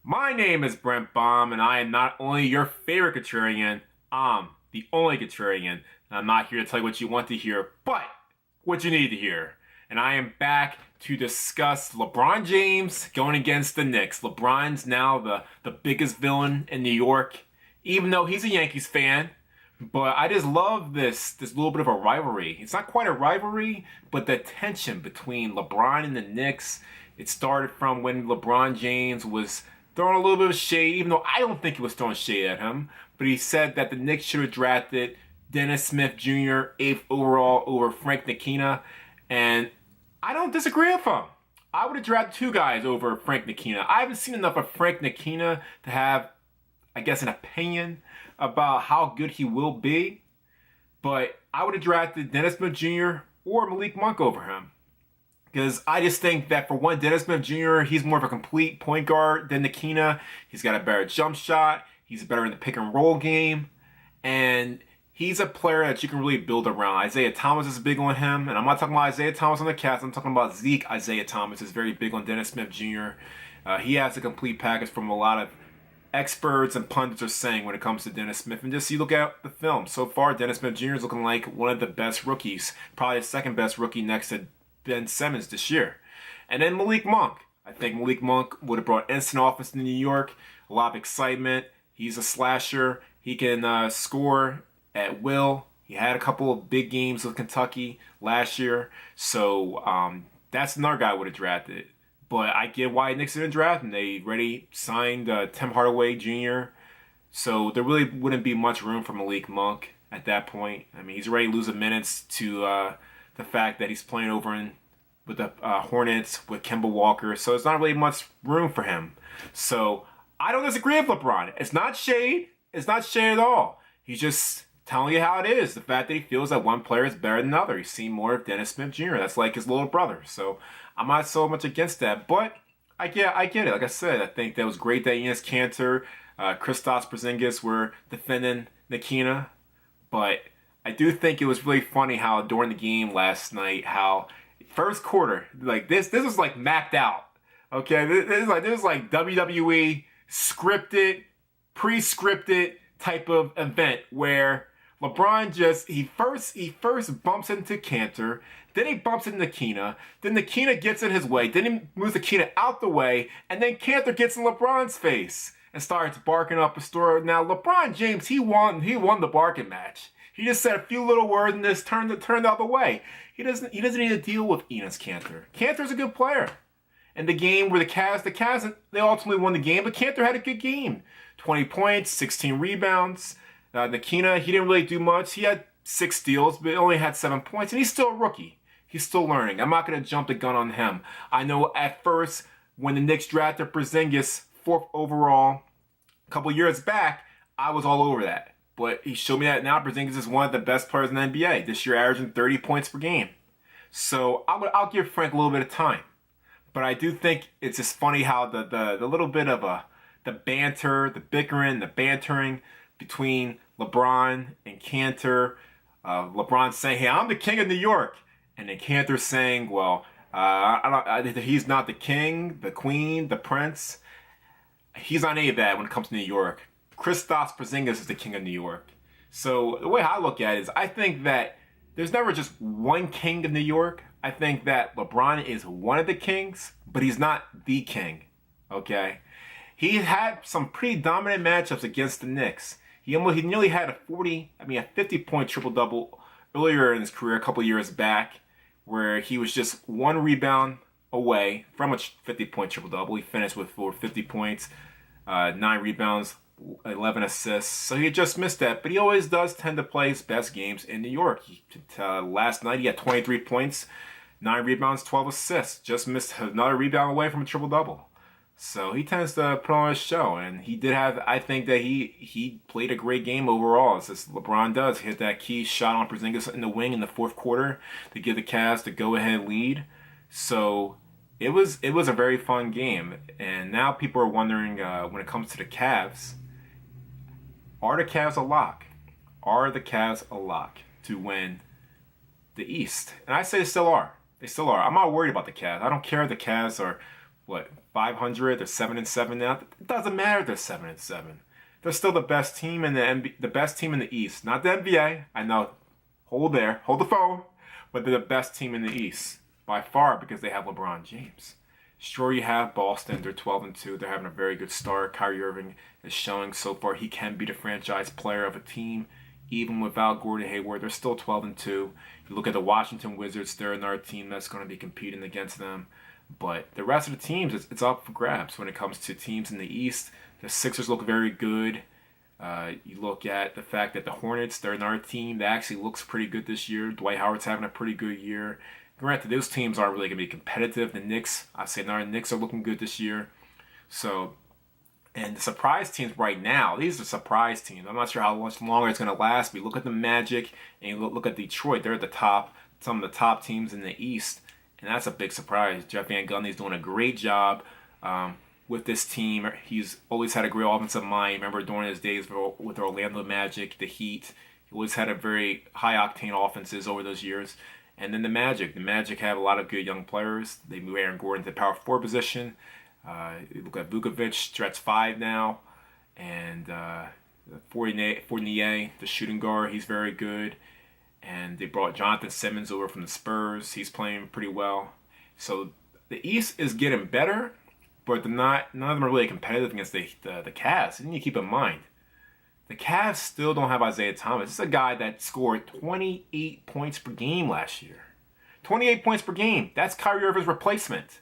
My name is Brent Baum, and I am not only your favorite contrarian, I'm the only contrarian. I'm not here to tell you what you want to hear, but what you need to hear. And I am back to discuss LeBron James going against the Knicks. LeBron's now the biggest villain in New York, even though he's a Yankees fan. But I just love this little bit of a rivalry. It's not quite a rivalry, but the tension between LeBron and the Knicks. It started from when LeBron James was throwing a little bit of shade, even though I don't think he was throwing shade at him. But he said that the Knicks should have drafted Dennis Smith Jr. 8th overall over Frank Ntilikina, and I don't disagree with him. I would have drafted two guys over Frank Ntilikina. I haven't seen enough of Frank Ntilikina to have, I guess, an opinion about how good he will be, but I would have drafted Dennis Smith Jr. or Malik Monk over him. Because I just think that for one, Dennis Smith Jr., he's more of a complete point guard than Ntilikina. He's got a better jump shot. He's better in the pick and roll game. And he's a player that you can really build around. Isaiah Thomas is big on him. And I'm not talking about Isaiah Thomas on the Cats. I'm talking about Zeke. Isaiah Thomas is very big on Dennis Smith Jr. He has a complete package from a lot of experts and pundits are saying when it comes to Dennis Smith. And just you look at the film. So far, Dennis Smith Jr. is looking like one of the best rookies. Probably the second best rookie next to Ben Simmons this year. And then Malik Monk. I think Malik Monk would have brought instant offense to New York. A lot of excitement. He's a slasher. He can score at will. He had a couple of big games with Kentucky last year. So that's another guy I would have drafted. But I get why Knicks didn't draft him. They already signed Tim Hardaway Jr. So there really wouldn't be much room for Malik Monk at that point. I mean, he's already losing minutes to the fact that he's playing over with the Hornets with Kemba Walker. So it's not really much room for him. So I don't disagree with LeBron. It's not shade. It's not shade at all. He's just telling you how it is. The fact that he feels that one player is better than another. He's seen more of Dennis Smith Jr. That's like his little brother. So I'm not so much against that. But I get it. Like I said, I think that was great that Enes Kanter, Kristaps Porzingis were defending Ntilikina. But I do think it was really funny how during the game last night, how first quarter, like this was like mapped out. Okay, this is like WWE scripted, pre-scripted type of event where LeBron he first bumps into Kanter, then he bumps into Ntilikina, then Ntilikina gets in his way, then he moves Ntilikina out the way, and then Kanter gets in LeBron's face and starts barking up a storm. Now LeBron James, he won the barking match. He just said a few little words and just turned the other way. He doesn't need to deal with Enes Kanter. Kanter's a good player. And the game where the Cavs, they ultimately won the game, but Kanter had a good game. 20 points, 16 rebounds. Ntilikina, he didn't really do much. He had 6 steals, but only had 7 points, and he's still a rookie. He's still learning. I'm not going to jump the gun on him. I know at first, when the Knicks drafted Porzingis 4th overall a couple years back, I was all over that. But he showed me that now Porzingis is one of the best players in the NBA. This year averaging 30 points per game. So I'll give Frank a little bit of time. But I do think it's just funny how the little bit of the banter, the bickering, the bantering between LeBron and Kanter. LeBron saying, hey, I'm the king of New York. And then Kanter saying, well, he's not the king, the queen, the prince. He's not any of that when it comes to New York. Kristaps Porzingis is the king of New York. So the way I look at it is I think that there's never just one king of New York. I think that LeBron is one of the kings, but he's not the king. Okay? He had some pretty dominant matchups against the Knicks. He nearly had a 50-point triple-double earlier in his career, a couple years back, where he was just one rebound away from a 50-point triple-double. He finished with 50 points, 9 rebounds, 11 assists. So he just missed that. But he always does tend to play his best games in New York. Last night he had 23 points, 9 rebounds, 12 assists. Just missed another rebound away from a triple-double. So he tends to put on a show. And he did have, I think that he played a great game overall. It's just LeBron does. He hit that key shot on Porzingis in the wing in the 4th quarter to give the Cavs the go-ahead lead. So it was a very fun game. And now people are wondering when it comes to the Cavs, are the Cavs a lock? Are the Cavs a lock to win the East? And I say they still are. They still are. I'm not worried about the Cavs. I don't care if the Cavs are, 500. They're 7-7 now. It doesn't matter if they're 7-7. They're still the best team in the best team in the East. Not the NBA. I know. Hold the phone. But they're the best team in the East by far because they have LeBron James. Sure, you have Boston. They're 12-2. They're having a very good start. Kyrie Irving is showing so far he can be the franchise player of a team. Even without Gordon Hayward, they're still 12-2. You look at the Washington Wizards, they're another team that's going to be competing against them. But the rest of the teams, it's up for grabs when it comes to teams in the East. The Sixers look very good. You look at the fact that the Hornets, they're another team that actually looks pretty good this year. Dwight Howard's having a pretty good year. Granted, those teams aren't really going to be competitive. The Knicks, I say the Knicks are looking good this year. So, and the surprise teams right now, these are surprise teams. I'm not sure how much longer it's going to last. But you look at the Magic and you look at Detroit. They're at the top, some of the top teams in the East. And that's a big surprise. Jeff Van Gundy's doing a great job with this team. He's always had a great offensive mind. Remember during his days with Orlando Magic, the Heat, he always had a very high-octane offenses over those years. And then the Magic have a lot of good young players. They move Aaron Gordon to the power forward position. You look at Vukovic, stretch 5 now. And Fournier, the shooting guard, he's very good. And they brought Jonathan Simmons over from the Spurs. He's playing pretty well. So the East is getting better, but none of them are really competitive against the Cavs. And you keep in mind, the Cavs still don't have Isaiah Thomas. This is a guy that scored 28 points per game last year. 28 points per game. That's Kyrie Irving's replacement.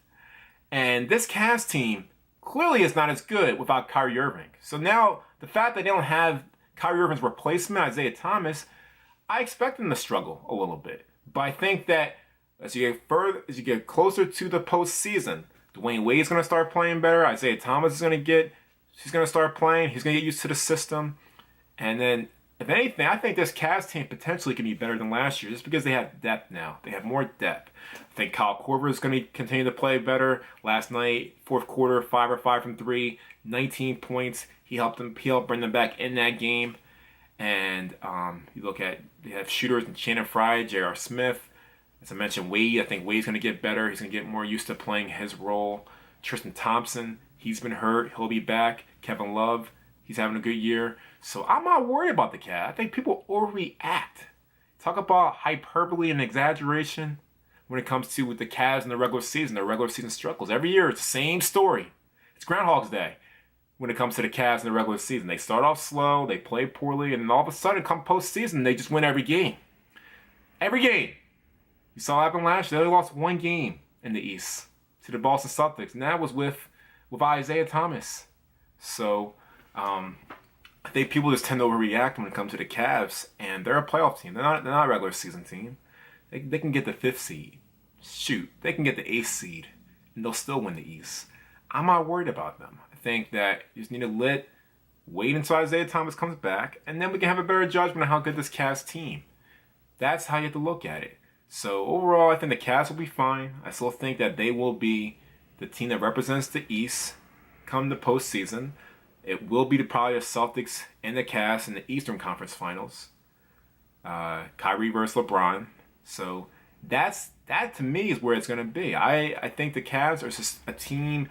And this Cavs team clearly is not as good without Kyrie Irving. So now the fact that they don't have Kyrie Irving's replacement, Isaiah Thomas, I expect them to struggle a little bit. But I think that as you get closer to the postseason, Dwayne Wade's going to start playing better. Isaiah Thomas is going to start playing. He's going to get used to the system. And then, if anything, I think this Cavs team potentially can be better than last year just because they have depth now. They have more depth. I think Kyle Korver is going to continue to play better. Last night, fourth quarter, 5 or 5 from 3, 19 points. He helped bring them back in that game. And you look at, they have shooters in Shannon Fry, J.R. Smith. As I mentioned, Wade, I think Wade's going to get better. He's going to get more used to playing his role. Tristan Thompson, he's been hurt. He'll be back. Kevin Love, he's having a good year. So I'm not worried about the Cavs. I think people overreact. Talk about hyperbole and exaggeration when it comes to with the Cavs in the regular season. Their regular season struggles. Every year, it's the same story. It's Groundhog's Day when it comes to the Cavs in the regular season. They start off slow, they play poorly, and then all of a sudden, come postseason, they just win every game. Every game. You saw it happen last year. They only lost one game in the East to the Boston Celtics, and that was with Isaiah Thomas. So, I think people just tend to overreact when it comes to the Cavs, and they're a playoff team. They're not a regular season team. They can get the 5th seed. Shoot, they can get the 8th seed, and they'll still win the East. I'm not worried about them. I think that you just need to wait until Isaiah Thomas comes back, and then we can have a better judgment of how good this Cavs team. That's how you have to look at it. So overall, I think the Cavs will be fine. I still think that they will be the team that represents the East come the postseason. It will be probably the Celtics and the Cavs in the Eastern Conference Finals. Kyrie versus LeBron. So that to me is where it's going to be. I think the Cavs are just a team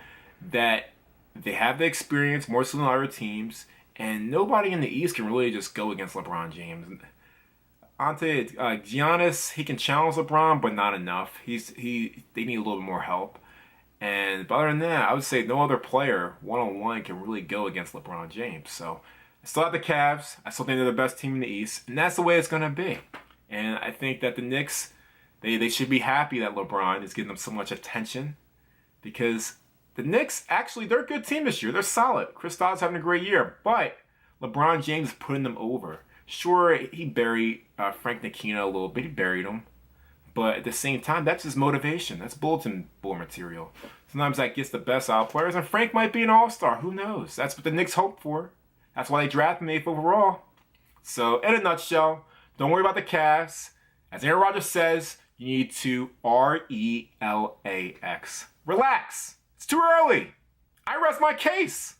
that they have the experience more so than other teams, and nobody in the East can really just go against LeBron James. Giannis, he can challenge LeBron, but not enough. They need a little bit more help. And but other than that, I would say no other player one-on-one can really go against LeBron James. So I still have the Cavs. I still think they're the best team in the East, and that's the way it's going to be. And I think that the Knicks, they should be happy that LeBron is getting them so much attention, because the Knicks, actually, they're a good team this year. They're solid. Kristaps having a great year, but LeBron James is putting them over. Sure, he buried Frank Ntilikina a little bit. He buried him. But at the same time, that's his motivation. That's bulletin board material. Sometimes that gets the best out of players, and Frank might be an all-star. Who knows? That's what the Knicks hope for. That's why they drafted him 8th overall. So, in a nutshell, don't worry about the Cavs. As Aaron Rodgers says, you need to relax. Relax. It's too early. I rest my case.